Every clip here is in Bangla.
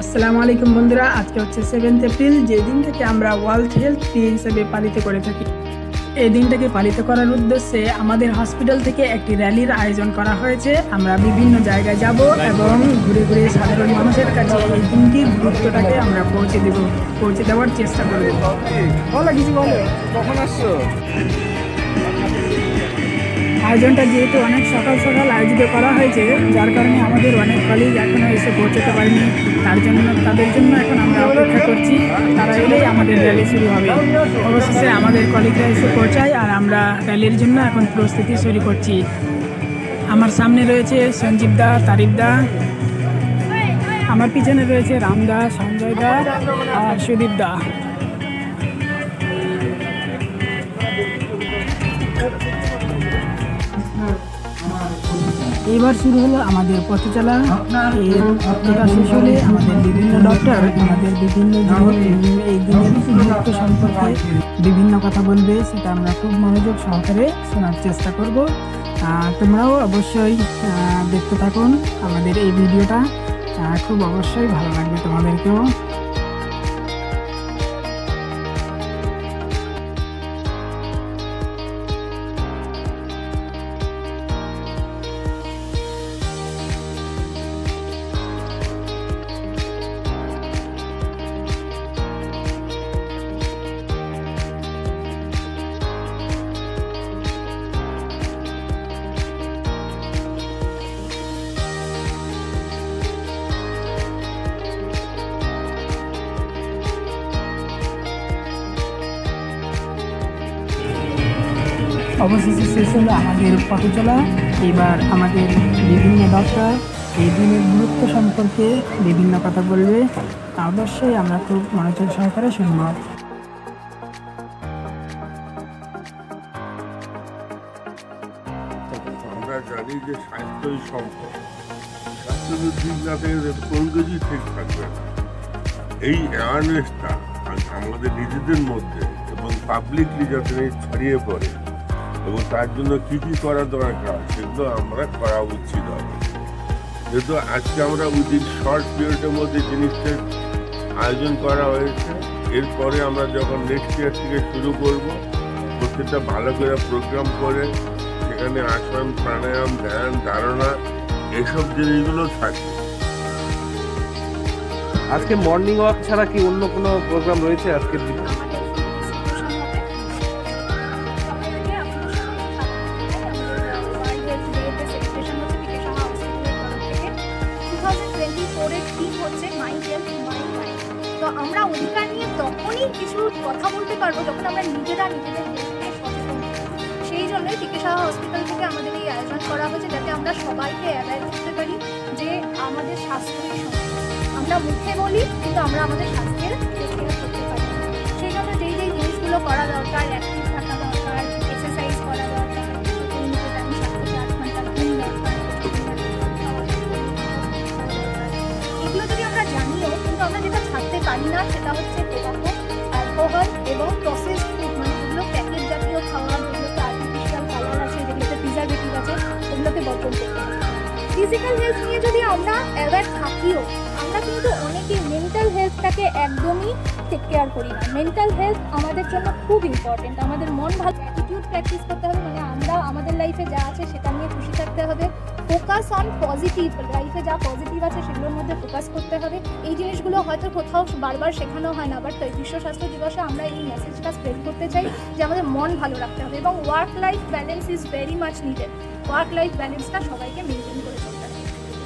আসসালামু আলাইকুম বন্ধুরা, আজকে হচ্ছে 7 এপ্রিল, যে দিনটাকে আমরা ওয়ার্ল্ড হেলথ ডে হিসেবে পালিত করে থাকি। এই দিনটাকে পালিত করার উদ্দেশ্যে আমাদের হসপিটাল থেকে একটি র্যালির আয়োজন করা হয়েছে। আমরা বিভিন্ন জায়গায় যাব এবং ঘুরে ঘুরে সাধারণ মানুষের কাছে এই দিনটির গুরুত্বটাকে আমরা পৌঁছে দেওয়ার চেষ্টা করব। বলো কিছু বলো, কখন আসছো? আয়োজনটা যেহেতু অনেক সকাল সকাল আয়োজিত করা হয়েছে, যার কারণে আমাদের অনেক কলিগ এখনও এসে পৌঁছতে পারেনি। তাদের জন্য এখন আমরা অপেক্ষা করছি। তারা এলেই আমাদের র্যালি শুরু হবে। অবশেষে আমাদের কলিগরা এসে পৌঁছায় আর আমরা র্যালির জন্য এখন প্রস্তুতি শুরু করছি। আমার সামনে রয়েছে সঞ্জীব দা, তারিফ দা, আমার পিছনে রয়েছে রামদা, সঞ্জয় দা আর সুদীপ দা। এবার শুরু হলো আমাদের পথে চলা। এটা শেষ হলে আমাদের বিভিন্ন ডক্টর আমাদের বিভিন্ন এই দিনের গুরুত্ব সম্পর্কে বিভিন্ন কথা বলবে, সেটা আমরা খুব মনোযোগ সহকারে শোনার চেষ্টা করব। তোমরাও অবশ্যই দেখতে থাকুন আমাদের এই ভিডিওটা, খুব অবশ্যই ভালো লাগবে তোমাদেরকেও। অবশেষে শেষ হলো আমাদের পথ চলা। এবার আমাদের বিভিন্ন ডক্টর এই দিনের গুরুত্ব সম্পর্কে বিভিন্ন কথা বলবে, অবশ্যই আমরা খুব মনোযোগ সহকারে শুনব। আমরা জানি যে স্বাস্থ্যই সম্পদ, স্বাস্থ্য ঠিক না থাকলে কোন কিছুই ঠিক থাকবে না। এই অ্যাওয়ারনেসটা আমাদের নিজেদের মধ্যে এবং পাবলিকলি যাতে ছড়িয়ে পড়ে এবং তার জন্য কী কী করা দরকার সেগুলো আমরা করা উচিত হবে। যেহেতু আজকে আমরা উইদিন শর্ট পিরিয়ডের মধ্যে জিনিসটার আয়োজন করা হয়েছে, এরপরে আমরা যখন নেক্সট ইয়ার থেকে শুরু করব, প্রত্যেকটা ভালো করে প্রোগ্রাম করে সেখানে আসন, প্রাণায়াম, ধ্যান, ধারণা এসব জিনিসগুলো থাকবে। আজকে মর্নিং ওয়াক ছাড়া কি অন্য কোনো প্রোগ্রাম রয়েছে আজকের দিনে? তো আমরা অধিকার নিয়ে তখনই কিছু কথা বলতে পারবো যখন আমরা নিজেরা নিজেদের সচেতন। সেই জন্যই টিকে সাহা হসপিটাল থেকে আমাদের এই আয়োজন করা হয়েছে, যাতে আমরা সবাইকে অ্যাওয়্যার করতে পারি যে আমাদের স্বাস্থ্যই সম্পদ। আমরা মুখে বলি কিন্তু আমরা আমাদের স্বাস্থ্যের কেয়ার করতে পারি। সেই জন্য যেই জিনিসগুলো করা দরকার, অ্যাক্টিভ থাকা দরকার, এক্সারসাইজ করা দরকার, নিয়মিত টাইম 7 থেকে 8 ঘন্টা ঘুম দরকার, এগুলো যদি আমরা জানিও কিন্তু আমরা যেটা ছাড়তে পারি না সেটা হচ্ছে টোবাকো, অ্যালকোহল এবং প্রসেসড ফুড, মানে যেগুলো প্যাকেট জাতীয় খাবার, যেগুলোতে আর্টিফিশিয়াল কালার আছে, যেগুলোতে প্রিজারভেটিভ আছে, ওগুলোকে বর্জন করতে হবে। ফিজিক্যাল হেলথ নিয়ে যদি আমরা অ্যাওয়্যার থাকিও, আমরা কিন্তু অনেকেই মেন্টাল হেলথটাকে একদমই টেক কেয়ার করি না। মেন্টাল হেলথ আমাদের জন্য খুব ইম্পর্টেন্ট। আমাদের মন ভালো, অ্যাটিটিউড প্র্যাকটিস করতে হবে, মানে আমরা আমাদের লাইফে যা আছে সেটা নিয়ে খুশি থাকতে হবে। ফোকাস অন পজিটিভ, লাইফে যা পজিটিভ আছে সেগুলোর মধ্যে ফোকাস করতে হবে। এই জিনিসগুলো হয়তো কোথাও বারবার শেখানো হয় না, বাট বিশ্ব স্বাস্থ্য দিবসে আমরা এই মেসেজটা স্প্রেড করতে চাই যে আমাদের মন ভালো রাখতে হবে এবং work life balance is very much needed. Work life ব্যালেন্সটা সবাইকে মেনটেন করে চলতে হবে।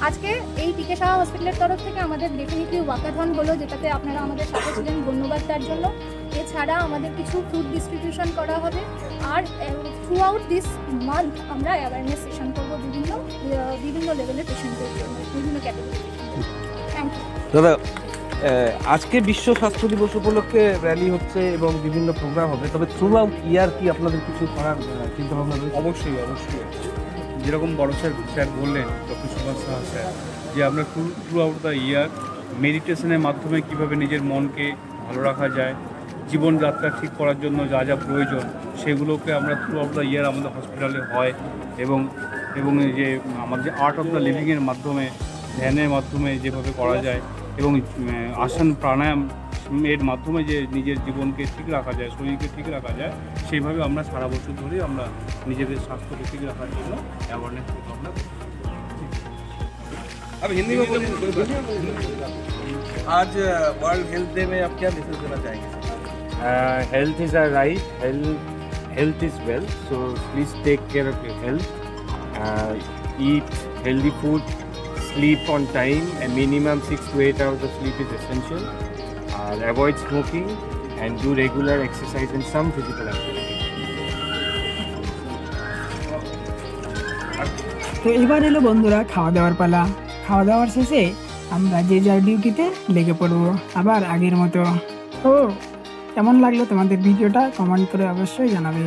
আজকে এই টিকে সাহা হসপিটালের তরফ থেকে আমাদের ডেফিনেটলি ওয়াকাথন হলো, যেটাতে আপনারা আমাদের সাথে ছিলেন, ধন্যবাদ তার জন্য। এছাড়া আমাদের কিছু ফুড ডিস্ট্রিবিউশন করা হবে আর থ্রু আউট দিস মান্থ আমরা অ্যাওয়ারনেস সেশন করবো বিভিন্ন লেভেলের পেশেন্টদের জন্য, বিভিন্ন ক্যাটাগরি। থ্যাংক ইউ দাদা। আজকে বিশ্ব স্বাস্থ্য দিবস উপলক্ষে র্যালি হচ্ছে এবং বিভিন্ন প্রোগ্রাম হবে, তবে থ্রু আউট ইয়ার কি আপনাদের কিছু করার চিন্তা ভাবনা রয়েছে? অবশ্যই অবশ্যই, যেরকম বড় স্যার বললেন, ডক্টর সুভাষ সাহা স্যার, যে আমরা থ্রু আউট দ্য ইয়ার মেডিটেশনের মাধ্যমে কীভাবে নিজের মনকে ভালো রাখা যায়, জীবনযাত্রা ঠিক করার জন্য যা যা প্রয়োজন সেগুলোকে আমরা থ্রু আউট দ্য ইয়ার আমাদের হসপিটালে হয়। এবং এই যে আমাদের আর্ট অফ দ্য লিভিংয়ের মাধ্যমে, ধ্যানের মাধ্যমে যেভাবে করা যায় এবং আসন প্রাণায়াম এর মাধ্যমে যে নিজের জীবনকে ঠিক রাখা যায়, শরীরকে ঠিক রাখা যায়, সেইভাবে আমরা সারা বছর ধরেই আমরা নিজেদের স্বাস্থ্যকে ঠিক রাখার জন্য অ্যাওয়ারনেস প্রোগ্রামটা করি। अब हिंदी में बोलिए। आज वर्ल्ड हेल्थ डे में आप क्या मैसेज देना चाहेंगे? Health is our right. Health is wealth. So please take care of your health. Eat healthy food. Sleep on time. A minimum 6 to 8 hours of sleep is essential. Avoid smoking and do regular exercise and some physical activity. তো এবার এলো বন্ধুরা খাওয়া দাওয়ার পালা। খাওয়া দাওয়ার শেষে আমরা যে যার ডিউটিতে লেগে পড়বো আবার আগের মতো। তো কেমন লাগলো তোমাদের ভিডিওটা কমেন্ট করে অবশ্যই জানাবে।